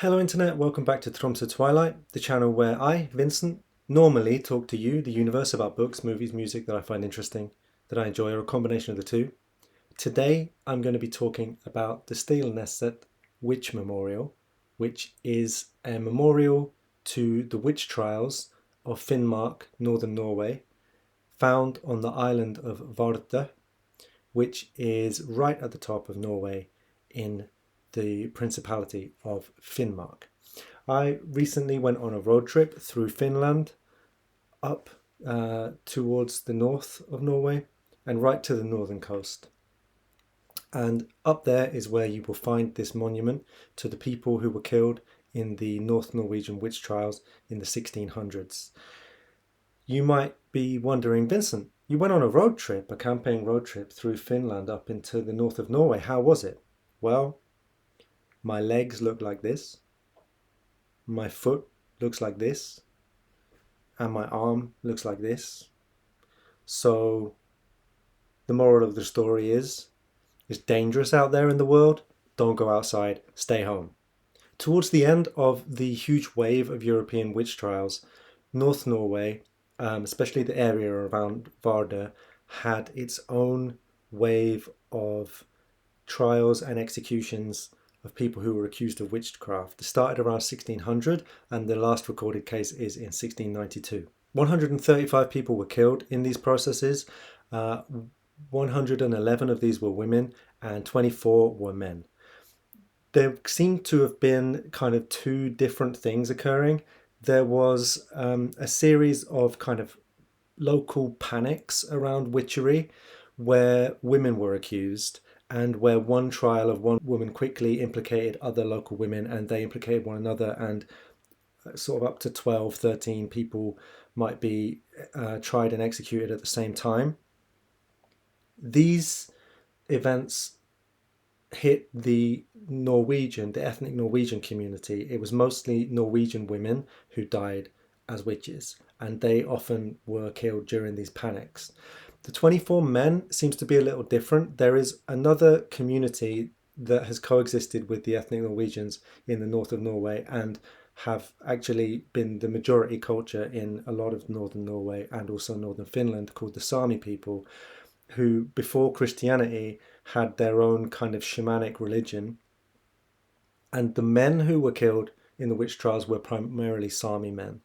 Hello Internet, welcome back to Tromsø Twilight, the channel where I, Vincent, normally talk to you, the universe, about books, movies, music that I find interesting, that I enjoy, or a combination of the two. Today I'm going to be talking about the Steilneset Witch Memorial, which is a memorial to the witch trials of Finnmark, northern Norway, found on the island of Vardø, which is right at the top of Norway in the Principality of Finnmark. I recently went on a road trip through Finland up towards the north of Norway and right to the northern coast. And up there is where you will find this monument to the people who were killed in the North Norwegian witch trials in the 1600s. You might be wondering, Vincent, you went on a road trip, a camping road trip through Finland up into the north of Norway. How was it? Well, my legs look like this, my foot looks like this, and my arm looks like this. So the moral of the story is, it's dangerous out there in the world. Don't go outside, stay home. Towards the end of the huge wave of European witch trials, North Norway, especially the area around Vardø, had its own wave of trials and executions of people who were accused of witchcraft. It started around 1600 and the last recorded case is in 1692. 135 people were killed in these processes. 111 of these were women and 24 were men. There seemed to have been kind of two different things occurring. There was a series of kind of local panics around witchery where women were accused, and where one trial of one woman quickly implicated other local women and they implicated one another, and sort of up to 12, 13 people might be tried and executed at the same time. These events hit the ethnic Norwegian community. It was mostly Norwegian women who died as witches, and they often were killed during these panics. The 24 men seems to be a little different. There is another community that has coexisted with the ethnic Norwegians in the north of Norway and have actually been the majority culture in a lot of northern Norway and also northern Finland, called the Sami people, who before Christianity had their own kind of shamanic religion. And the men who were killed in the witch trials were primarily Sami men.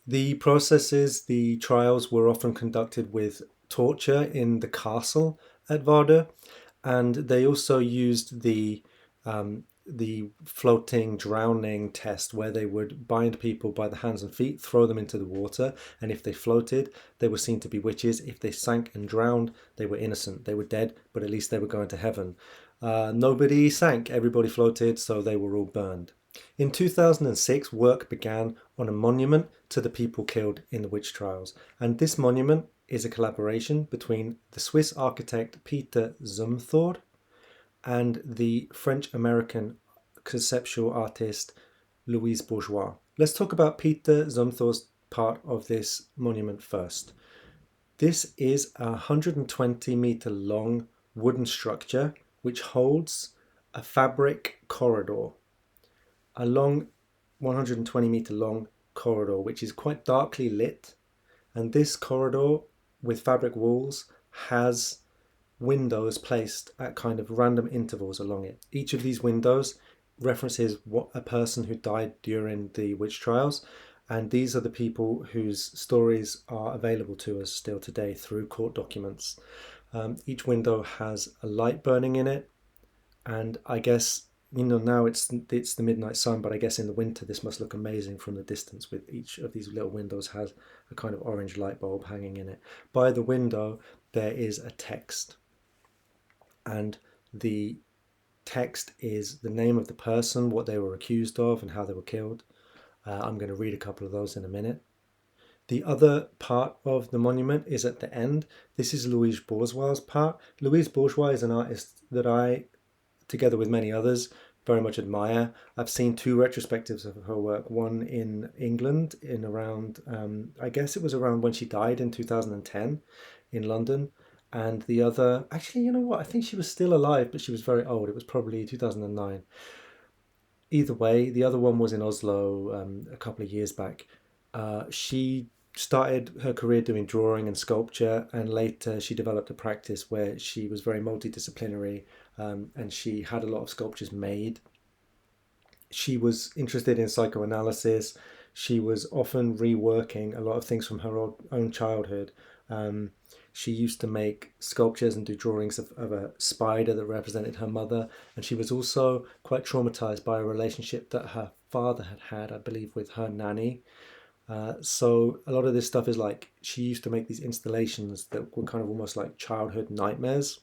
The processes, the trials, were often conducted with torture in the castle at Vardø, and they also used the floating drowning test, where they would bind people by the hands and feet, throw them into the water, and if they floated, they were seen to be witches. If they sank and drowned, they were innocent. They were dead, but at least they were going to heaven. Nobody sank, everybody floated, so they were all burned. In 2006, work began on a monument to the people killed in the witch trials, and this monument is a collaboration between the Swiss architect Peter Zumthor and the French-American conceptual artist Louise Bourgeois. Let's talk about Peter Zumthor's part of this monument first. This is a 120-meter long wooden structure which holds a fabric corridor, a long 120-meter long corridor which is quite darkly lit, and this corridor with fabric walls has windows placed at kind of random intervals along it. Each of these windows references what a person who died during the witch trials, and these are the people whose stories are available to us still today through court documents. Each window has a light burning in it, and I guess, now it's the midnight sun, but I guess in the winter this must look amazing from the distance, with each of these little windows has a kind of orange light bulb hanging in it. By the window there is a text, and the text is the name of the person, what they were accused of, and how they were killed. I'm going to read a couple of those in a minute. The other part of the monument is at the end. This is Louise Bourgeois' part. Louise Bourgeois is an artist that I, together with many others, very much admire. I've seen two retrospectives of her work, one in England in around, I guess it was around when she died in 2010 in London, and the other, actually, you know what, I think she was still alive, but she was very old. It was probably 2009. Either way, the other one was in Oslo a couple of years back. She started her career doing drawing and sculpture, and later she developed a practice where she was very multidisciplinary, and she had a lot of sculptures made. She was interested in psychoanalysis. She was often reworking a lot of things from her own childhood. Um, she used to make sculptures and do drawings of a spider that represented her mother. And she was also quite traumatized by a relationship that her father had had, I believe, with her nanny. So a lot of this stuff is like she used to make these installations that were kind of almost like childhood nightmares.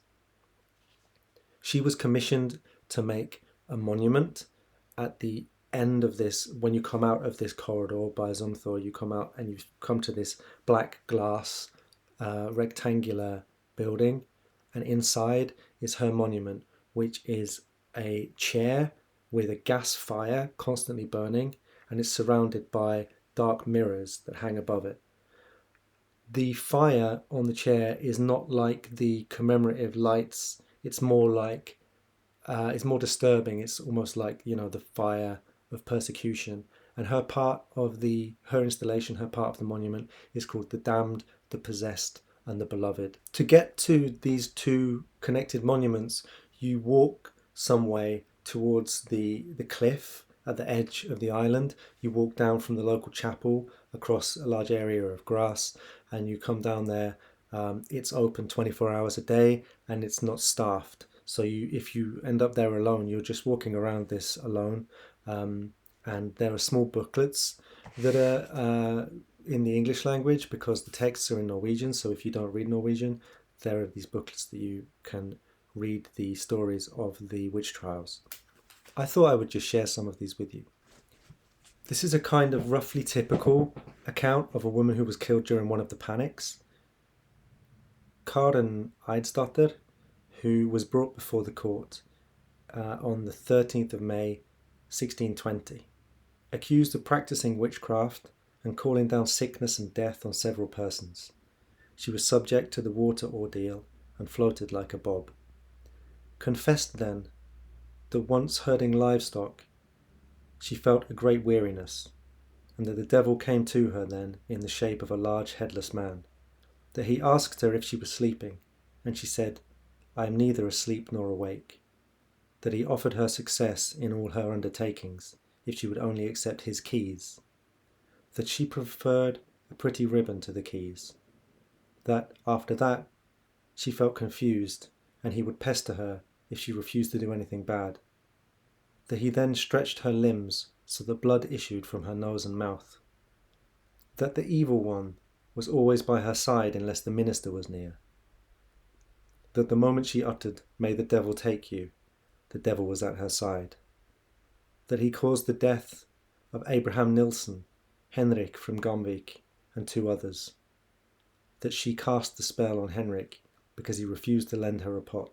She was commissioned to make a monument at the end of this. When you come out of this corridor by Zumthor, you come out and you come to this black glass rectangular building, and inside is her monument, which is a chair with a gas fire constantly burning, and it's surrounded by dark mirrors that hang above it. The fire on the chair is not like the commemorative lights. It's more like it's more disturbing. It's almost like, the fire of persecution. And her installation, her part of the monument is called the Damned, the Possessed, and the Beloved. To get to these two connected monuments, you walk some way towards the cliff at the edge of the island. You walk down from the local chapel across a large area of grass, and you come down there. It's open 24 hours a day, and it's not staffed. So if you end up there alone, you're just walking around this alone. And there are small booklets that are in the English language because the texts are in Norwegian. So if you don't read Norwegian, there are these booklets that you can read the stories of the witch trials. I thought I would just share some of these with you. This is a kind of roughly typical account of a woman who was killed during one of the panics. Karen Eidsdatter, who was brought before the court on the 13th of May 1620, accused of practicing witchcraft and calling down sickness and death on several persons. She was subject to the water ordeal and floated like a bob. Confessed then that once herding livestock, she felt a great weariness, and that the devil came to her then in the shape of a large headless man, that he asked her if she was sleeping, and she said, I am neither asleep nor awake, that he offered her success in all her undertakings, if she would only accept his keys, that she preferred a pretty ribbon to the keys, that after that she felt confused, and he would pester her if she refused to do anything bad, that he then stretched her limbs so that blood issued from her nose and mouth, that the evil one was always by her side unless the minister was near, that the moment she uttered, May the devil take you, the devil was at her side, that he caused the death of Abraham Nilsson, Henrik from Gomvik, and 2 others, that she cast the spell on Henrik because he refused to lend her a pot,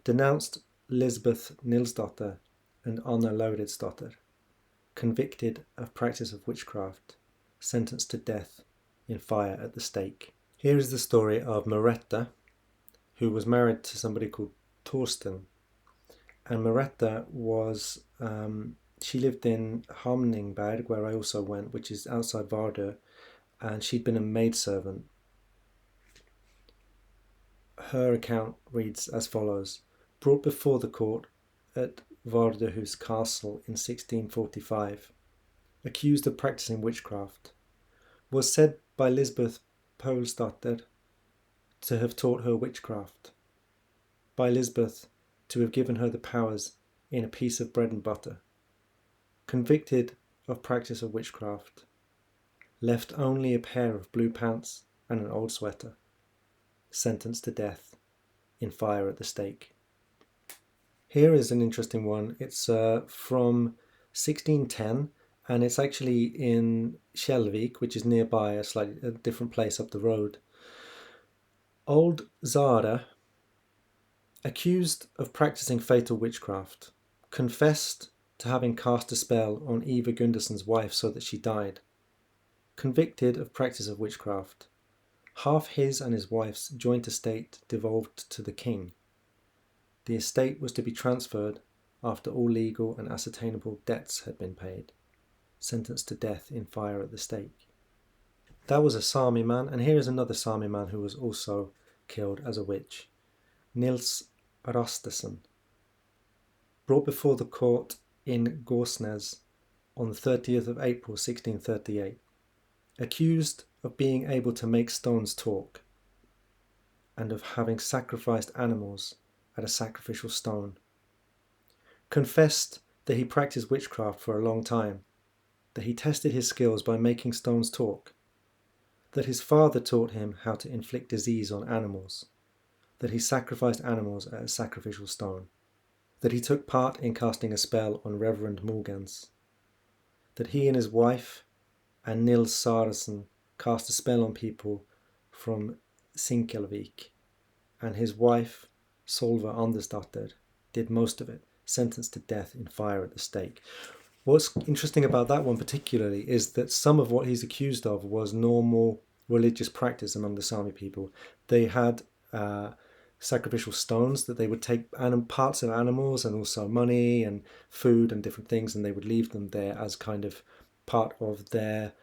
denounced Lisbeth Nilsdotter and Anna Lauridsdotter, convicted of practice of witchcraft, sentenced to death in fire at the stake. Here is the story of Merete, who was married to somebody called Torsten. And Merete was, she lived in Hamningberg, where I also went, which is outside Vardø, and she'd been a maidservant. Her account reads as follows. Brought before the court at Vardøhus castle in 1645, accused of practicing witchcraft, was said by Lisbeth Poulsdatter to have taught her witchcraft, by Lisbeth to have given her the powers in a piece of bread and butter, convicted of practice of witchcraft, left only a pair of blue pants and an old sweater, sentenced to death in fire at the stake. Here is an interesting one. It's from 1610, and it's actually in Skjelvik, which is nearby, a different place up the road. Old Zara, accused of practicing fatal witchcraft, confessed to having cast a spell on Eva Gunderson's wife so that she died. Convicted of practice of witchcraft. Half his and his wife's joint estate devolved to the king. The estate was to be transferred after all legal and ascertainable debts had been paid, sentenced to death in fire at the stake. That was a Sami man, and here is another Sami man who was also killed as a witch. Nils Rastesen, brought before the court in Gåsnes on the 30th of April 1638, accused of being able to make stones talk and of having sacrificed animals at a sacrificial stone, confessed that he practiced witchcraft for a long time, that he tested his skills by making stones talk, that his father taught him how to inflict disease on animals, that he sacrificed animals at a sacrificial stone, that he took part in casting a spell on Reverend Morgans, that he and his wife and Nils Saresen cast a spell on people from Sinkelvik, and his wife, Solva Andersdatter, did most of it, sentenced to death in fire at the stake. What's interesting about that one particularly is that some of what he's accused of was normal religious practice among the Sami people. They had sacrificial stones that they would take parts of animals and also money and food and different things, and they would leave them there as kind of part of their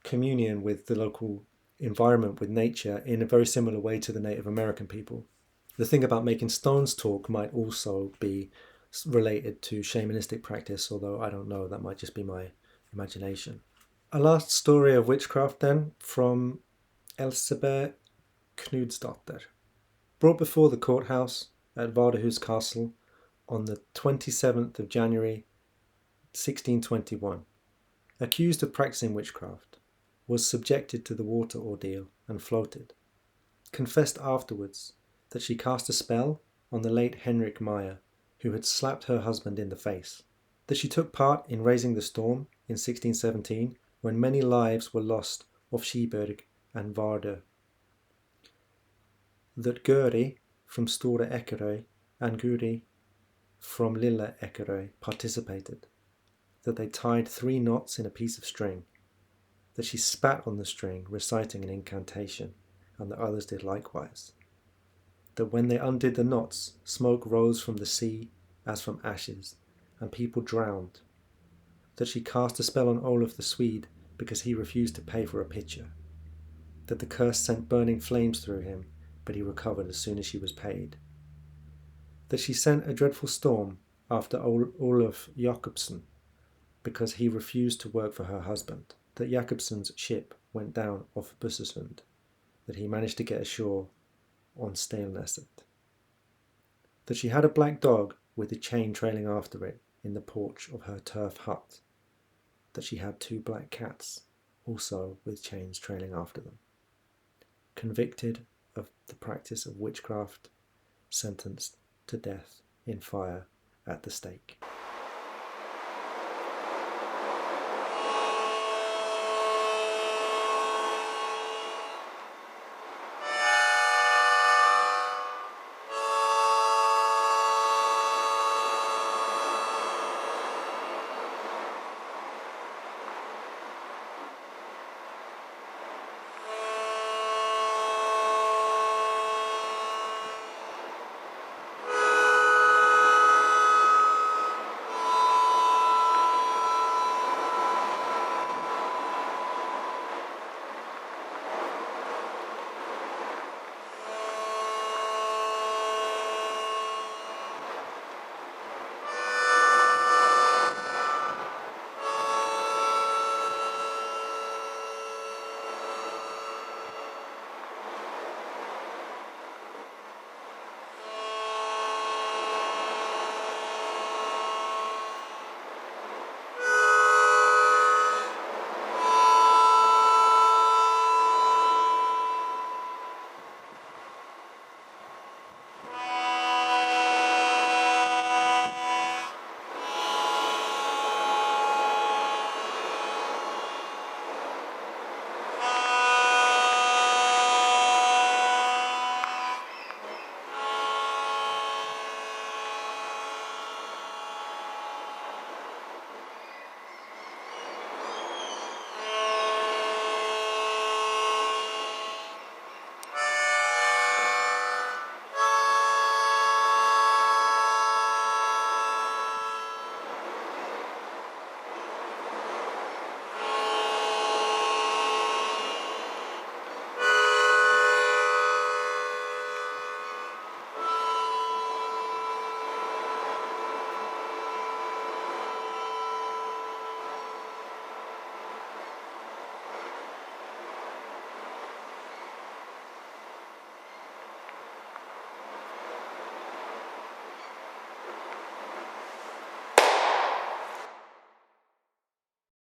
communion with the local environment, with nature, in a very similar way to the Native American people. The thing about making stones talk might also be related to shamanistic practice, although I don't know, that might just be my imagination. A last story of witchcraft then, from Elsebeth Knudsdatter, brought before the courthouse at Vardøhus Castle on the 27th of January 1621, accused of practicing witchcraft, was subjected to the water ordeal and floated, confessed afterwards that she cast a spell on the late Henrik Meyer, who had slapped her husband in the face, that she took part in raising the storm in 1617 when many lives were lost off Skiberg and Vardø, that Guri from Store Ekerøy and Guri from Lille Ekerøy participated, that they tied 3 knots in a piece of string, that she spat on the string reciting an incantation, and that others did likewise, that when they undid the knots, smoke rose from the sea as from ashes, and people drowned, that she cast a spell on Olaf the Swede because he refused to pay for a pitcher, that the curse sent burning flames through him, but he recovered as soon as she was paid, that she sent a dreadful storm after Olaf Jakobsen because he refused to work for her husband, that Jakobsen's ship went down off Bussesund, that he managed to get ashore on Steilneset, that she had a black dog with a chain trailing after it in the porch of her turf hut, that she had 2 black cats, also with chains trailing after them. Convicted of the practice of witchcraft, sentenced to death in fire at the stake.